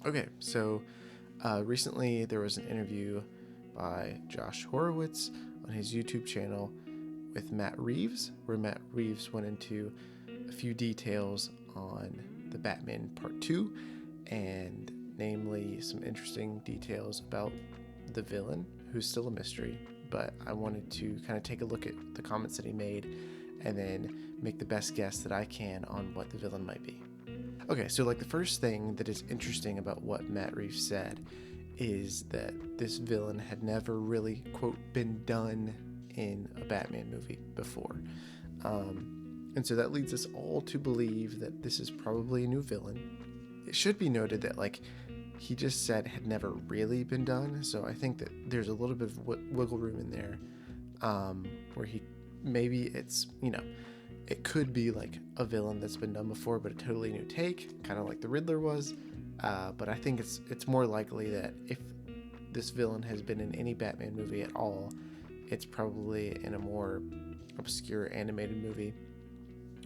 Okay, so recently there was an interview by Josh Horowitz on his YouTube channel with Matt Reeves, where Matt Reeves went into a few details on the Batman Part 2, and namely some interesting details about the villain, who's still a mystery. But I wanted to kind of take a look at the comments that he made and then make the best guess that I can on what the villain might be. Okay, so like the first thing that is interesting about what Matt Reeves said is that this villain had never really, quote, been done in a Batman movie before. And so that leads us all to believe that this is probably a new villain. It should be noted that, like, he just said had never really been done, so I think that there's a little bit of wiggle room in there, where maybe it's, it could be like a villain that's been done before, but a totally new take, kind of like the Riddler was. But I think it's more likely that if this villain has been in any Batman movie at all, it's probably in a more obscure animated movie,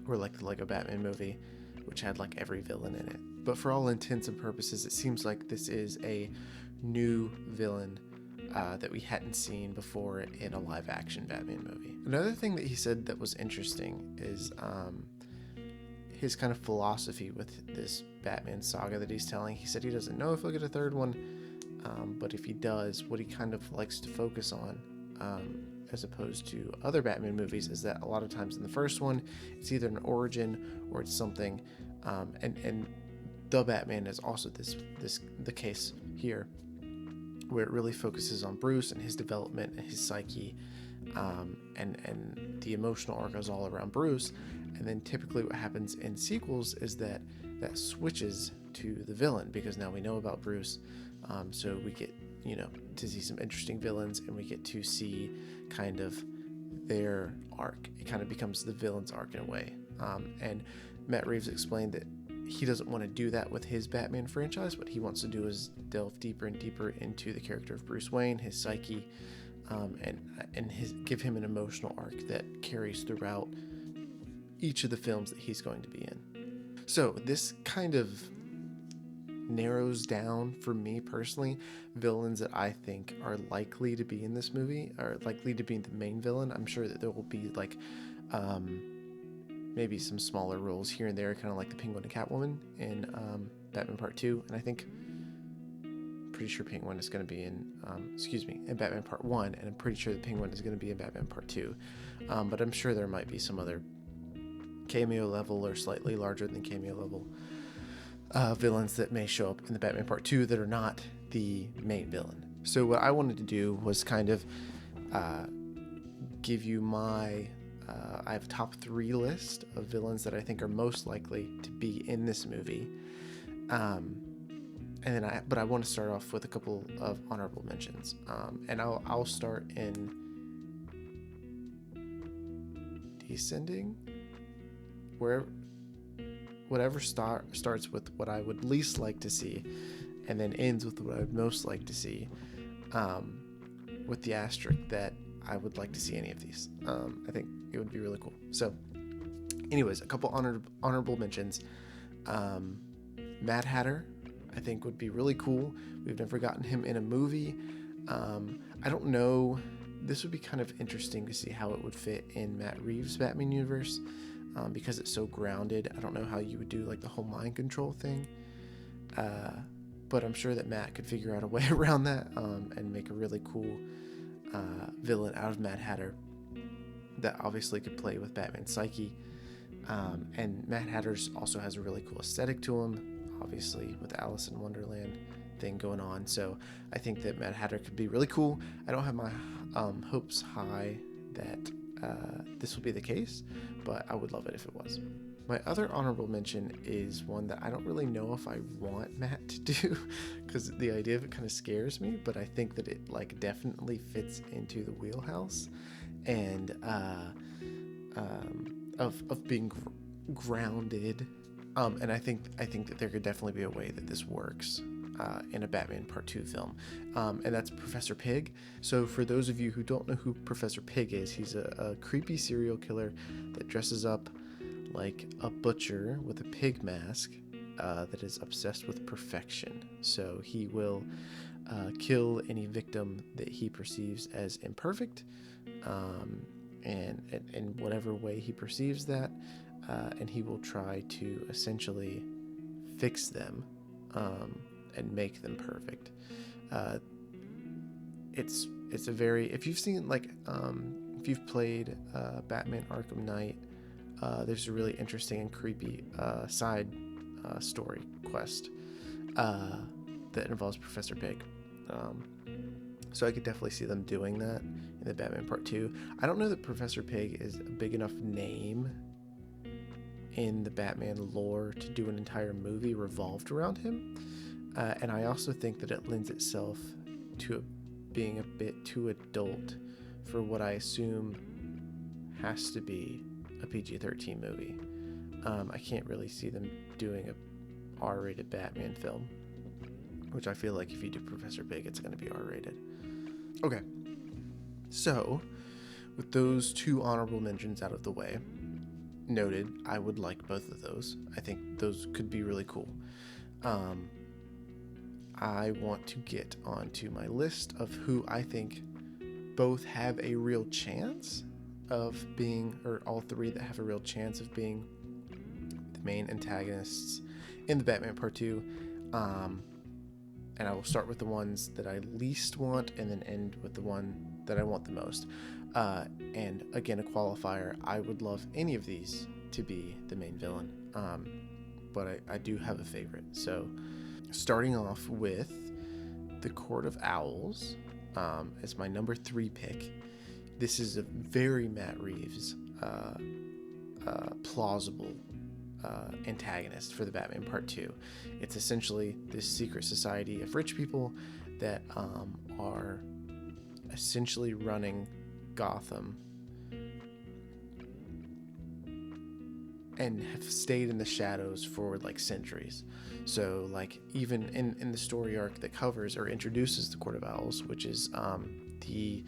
or like a Batman movie, which had like every villain in it. But for all intents and purposes, it seems like this is a new villain that we hadn't seen before in a live-action Batman movie. Another thing that he said that was interesting is his kind of philosophy with this Batman saga that he's telling. He said he doesn't know if he'll get a third one, but if he does, what he kind of likes to focus on, as opposed to other Batman movies, is that a lot of times in the first one, it's either an origin or it's something, and the Batman is also the case here, where it really focuses on Bruce and his development and his psyche, and the emotional arc goes all around Bruce. And then typically what happens in sequels is that switches to the villain, because now we know about Bruce, so we get to see some interesting villains, and we get to see kind of their arc. It kind of becomes the villain's arc in a way, and Matt Reeves explained that he doesn't want to do that with his Batman franchise. What he wants to do is delve deeper and deeper into the character of Bruce Wayne, his psyche, and give him an emotional arc that carries throughout each of the films that he's going to be in. So this kind of narrows down, for me personally, villains that I think are likely to be in this movie, are likely to be the main villain. I'm sure that there will be like maybe some smaller roles here and there, kind of like the Penguin and Catwoman in Batman Part 2, and I think pretty sure Penguin is going to be in Batman Part 1, and I'm pretty sure the Penguin is going to be in Batman Part 2, but I'm sure there might be some other cameo level or slightly larger than cameo level villains that may show up in the Batman Part 2 that are not the main villain. So what I wanted to do was kind of give you my I have a top 3 list of villains that I think are most likely to be in this movie, but I want to start off with a couple of honorable mentions, and I'll start in descending, whatever starts with what I would least like to see, and then ends with what I would most like to see, with the asterisk that I would like to see any of these. I think it would be really cool. So anyways, a couple honorable mentions. Mad Hatter, I think, would be really cool. We've never gotten him in a movie. I don't know, this would be kind of interesting to see how it would fit in Matt Reeves' Batman universe, because it's so grounded. I don't know how you would do like the whole mind control thing, but I'm sure that Matt could figure out a way around that, and make a really cool villain out of Mad Hatter that obviously could play with Batman's psyche, and Mad Hatter also has a really cool aesthetic to him, obviously with the Alice in Wonderland thing going on. So I think that Mad Hatter could be really cool. I don't have my hopes high that this will be the case, but I would love it if it was. My other honorable mention is one that I don't really know if I want Matt to do, because the idea of it kind of scares me, but I think that it like definitely fits into the wheelhouse, and of being grounded, and I think that there could definitely be a way that this works in a Batman Part 2 film, and that's Professor Pig. So for those of you who don't know who Professor Pig is, he's a creepy serial killer that dresses up like a butcher with a pig mask, that is obsessed with perfection. So he will kill any victim that he perceives as imperfect, and in whatever way he perceives that, and he will try to essentially fix them and make them perfect. It's a very, if you've seen if you've played Batman Arkham Knight, there's a really interesting and creepy side story quest that involves Professor Pig. So I could definitely see them doing that in the Batman Part 2. I don't know that Professor Pig is a big enough name in the Batman lore to do an entire movie revolved around him. And I also think that it lends itself to being a bit too adult for what I assume has to be a PG-13 movie. I can't really see them doing a R-rated Batman film, which I feel like if you do Professor Pig, it's going to be R-rated. Okay, so with those two honorable mentions out of the way, noted, I would like both of those. I think those could be really cool. I want to get onto my list of who I think both have a real chance of being, or all three that have a real chance of being the main antagonists in the Batman Part 2. And I will start with the ones that I least want and then end with the one that I want the most. And again, a qualifier, I would love any of these to be the main villain. But I do have a favorite. So starting off with the Court of Owls as my number 3 pick. This is a very Matt Reeves plausible antagonist for the Batman Part 2. It's essentially this secret society of rich people that are essentially running Gotham and have stayed in the shadows for like centuries. So like even in the story arc that covers or introduces the Court of Owls, which is the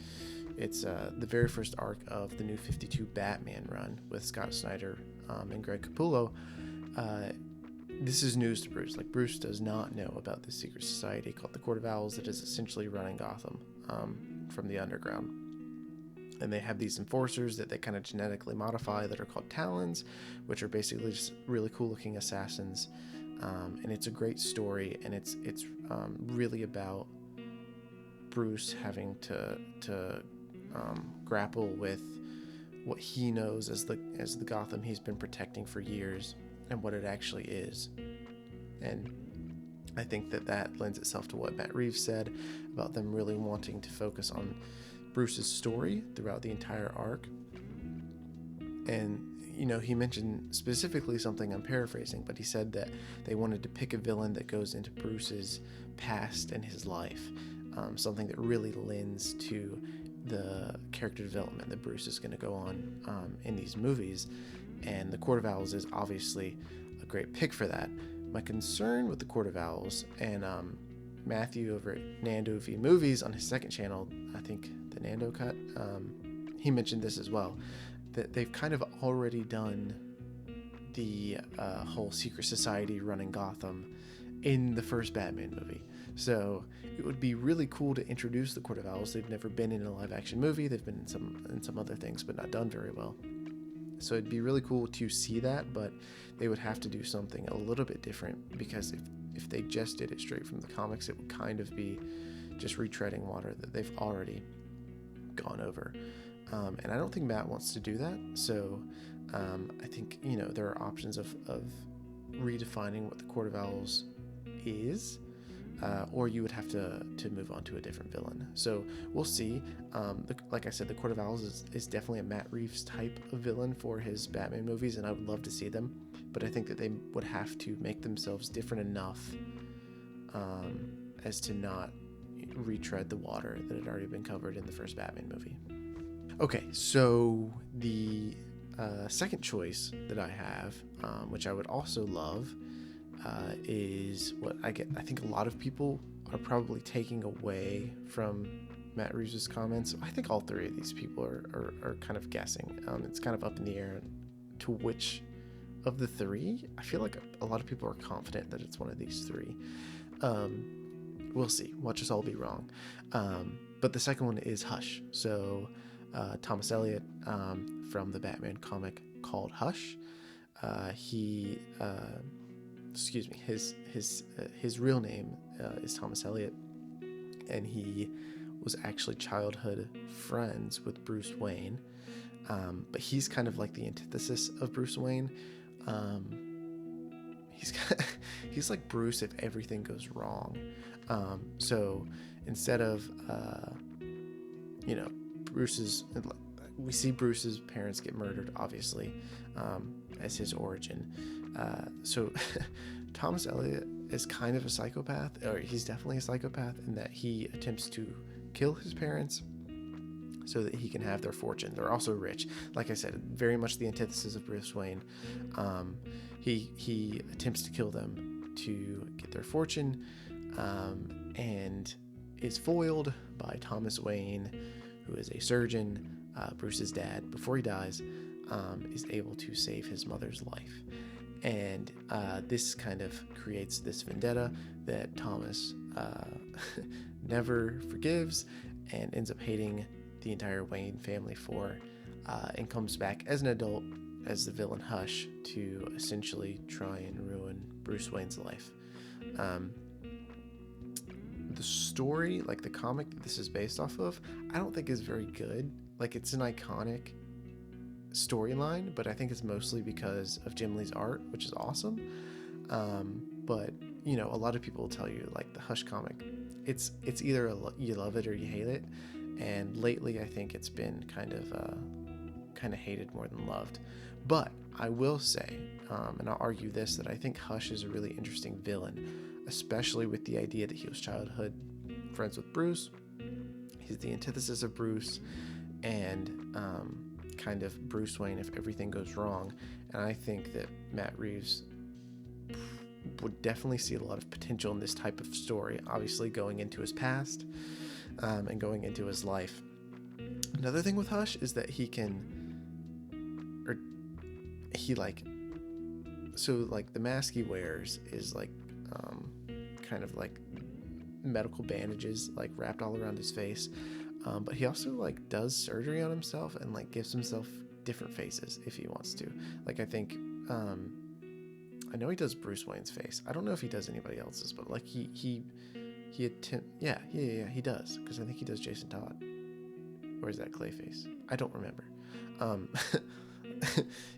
very first arc of the New 52 Batman run with Scott Snyder and Greg Capullo. This is news to Bruce. Like, Bruce does not know about this secret society called the Court of Owls that is essentially running Gotham from the underground. And they have these enforcers that they kind of genetically modify that are called Talons, which are basically just really cool looking assassins. And it's a great story, and it's really about Bruce having to grapple with what he knows as the Gotham he's been protecting for years and what it actually is. And I think that lends itself to what Matt Reeves said about them really wanting to focus on Bruce's story throughout the entire arc. And he mentioned specifically something, I'm paraphrasing, but he said that they wanted to pick a villain that goes into Bruce's past and his life, something that really lends to the character development that Bruce is going to go on in these movies. And the Court of Owls is obviously a great pick for that. My concern with the Court of Owls, and Matthew over at Nando V Movies on his second channel, I think the Nando Cut, he mentioned this as well, that they've kind of already done the whole secret society running Gotham in the first Batman movie. So it would be really cool to introduce the Court of Owls. They've never been in a live action movie. They've been in some other things, but not done very well. So it'd be really cool to see that, but they would have to do something a little bit different, because if they just did it straight from the comics, it would kind of be just retreading water that they've already gone over. And I don't think Matt wants to do that. So I think, there are options of redefining what the Court of Owls is, or you would have to move on to a different villain. So we'll see. Like I said, the Court of Owls is definitely a Matt Reeves type of villain for his Batman movies, and I would love to see them. But I think that they would have to make themselves different enough as to not retread the water that had already been covered in the first Batman movie. Okay, so the second choice that I have, which I would also love, is what I think a lot of people are probably taking away from Matt Reeves' comments. I think all three of these people are kind of guessing. It's kind of up in the air to which of the three, I feel like a lot of people are confident that it's one of these three. We'll see. Watch us all be wrong. But the second one is Hush. So Thomas Elliot, from the Batman comic called Hush, his real name is Thomas Elliot, and he was actually childhood friends with Bruce Wayne. But he's kind of like the antithesis of Bruce Wayne. He's like Bruce if everything goes wrong. So instead of we see Bruce's parents get murdered, obviously, as his origin. So Thomas Elliot is kind of a psychopath, or he's definitely a psychopath, in that he attempts to kill his parents so that he can have their fortune. They're also rich. Like I said, very much the antithesis of Bruce Wayne. He attempts to kill them to get their fortune, and is foiled by Thomas Wayne, who is a surgeon. Bruce's dad, before he dies, is able to save his mother's life. And this kind of creates this vendetta that Thomas never forgives and ends up hating the entire Wayne family for, and comes back as an adult as the villain Hush to essentially try and ruin Bruce Wayne's life. The story, like the comic that this is based off of, I don't think is very good. Like, it's an iconic storyline, but I think it's mostly because of Jim Lee's art, which is awesome. But a lot of people will tell you, like, the Hush comic, it's either you love it or you hate it. And lately, I think it's been kind of hated more than loved. But I will say, and I'll argue this, that I think Hush is a really interesting villain, especially with the idea that he was childhood friends with Bruce. He's the antithesis of Bruce, and kind of Bruce Wayne if everything goes wrong. And I think that Matt Reeves would definitely see a lot of potential in this type of story, obviously going into his past, and going into his life. Another thing with Hush is that the mask he wears is like kind of like medical bandages like wrapped all around his face, but he also like does surgery on himself and like gives himself different faces if he wants to. Like, I think I know he does Bruce Wayne's face. I don't know if he does anybody else's, but like he does, because I think he does Jason Todd, or is that Clayface? I don't remember.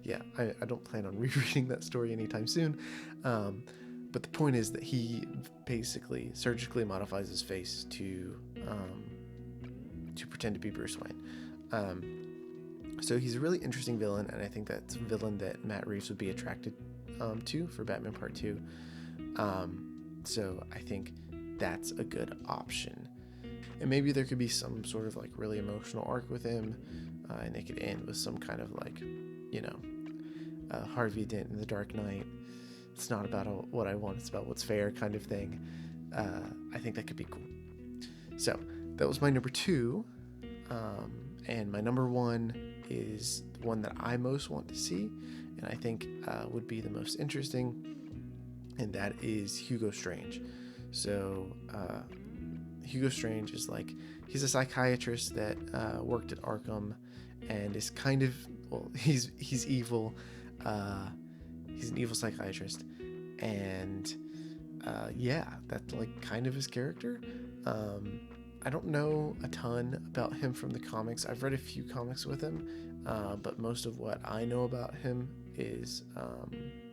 Yeah, I don't plan on rereading that story anytime soon. But the point is that he basically surgically modifies his face to pretend to be Bruce Wayne. So he's a really interesting villain, and I think that's a villain that Matt Reeves would be attracted to for Batman Part 2. So I think that's a good option. And maybe there could be some sort of like really emotional arc with him, and it could end with some kind of like, Harvey Dent in The Dark Knight. It's not about what I want, it's about what's fair kind of thing. I think that could be cool. So that was my number 2. And my number 1 is the one that I most want to see, and I think would be the most interesting, and that is Hugo Strange. So Hugo Strange is like, he's a psychiatrist that worked at Arkham, and is kind of, he's evil. He's an evil psychiatrist, and that's like kind of his character. I don't know a ton about him from the comics. I've read a few comics with him, but most of what I know about him is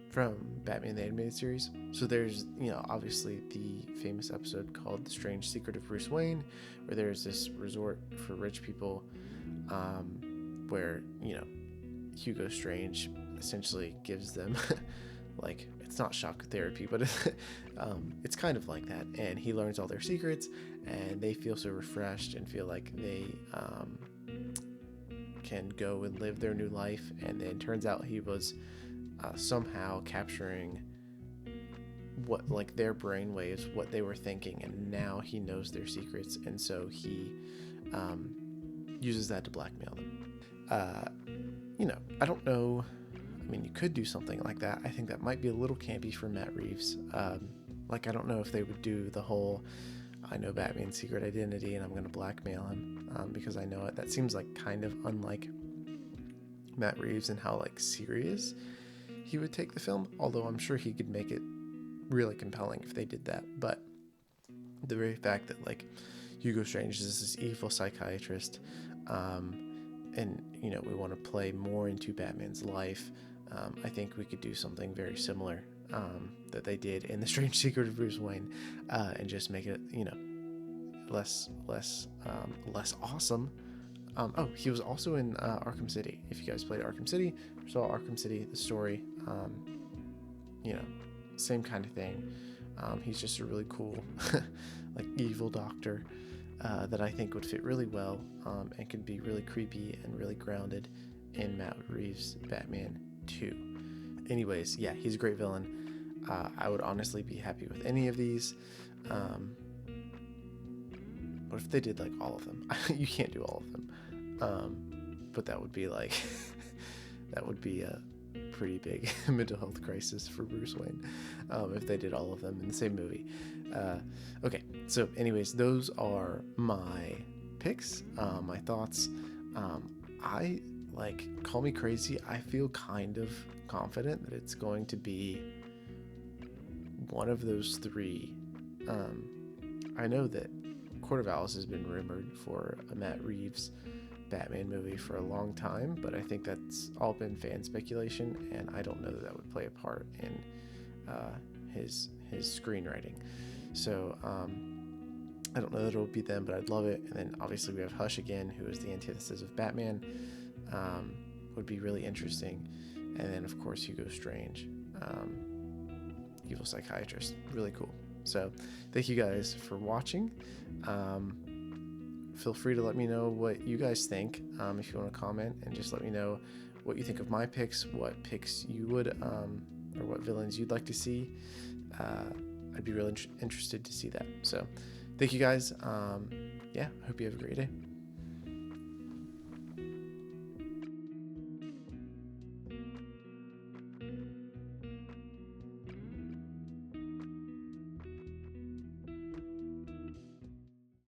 from Batman the Animated Series. So there's, obviously the famous episode called The Strange Secret of Bruce Wayne, where there's this resort for rich people, where, Hugo Strange essentially gives them like, it's not shock therapy, but it's kind of like that, and he learns all their secrets, and they feel so refreshed and feel like they can go and live their new life. And then turns out he was somehow capturing what, like, their brainwaves, what they were thinking, and now he knows their secrets, and so he uses that to blackmail them. I don't know I mean, you could do something like that. I think that might be a little campy for Matt Reeves. Like, I don't know if they would do the whole, I know Batman's secret identity and I'm going to blackmail him because I know it. That seems like kind of unlike Matt Reeves and how like serious he would take the film, although I'm sure he could make it really compelling if they did that. But the very fact that like Hugo Strange is this evil psychiatrist, and you know, we want to play more into Batman's life, I think we could do something very similar that they did in The Strange Secret of Bruce Wayne, and just make it, you know, less awesome. Oh, he was also in Arkham City. If you guys played Arkham City, saw Arkham City, the story, you know, same kind of thing. He's just a really cool, like, evil doctor that I think would fit really well, and could be really creepy and really grounded in Matt Reeves' Batman 2. Anyways, yeah, he's a great villain. I would honestly be happy with any of these. What if they did like all of them? You can't do all of them, but that would be like that would be a pretty big mental health crisis for Bruce Wayne if they did all of them in the same movie. Okay, so anyways, those are my picks, my thoughts. I like, call me crazy, I feel kind of confident that it's going to be one of those three. I know that Court of Owls has been rumored for a Matt Reeves Batman movie for a long time, but I think that's all been fan speculation, and I don't know that that would play a part in his screenwriting. So I don't know that it'll be them, but I'd love it. And then obviously we have Hush again, who is the antithesis of Batman. Would be really interesting. And then of course Hugo Strange, evil psychiatrist, really cool. So thank you guys for watching. Feel free to let me know what you guys think, if you want to comment, and just let me know what you think of my picks, what picks you would, or what villains you'd like to see. I'd be really interested to see that. So thank you guys. Yeah, hope you have a great day.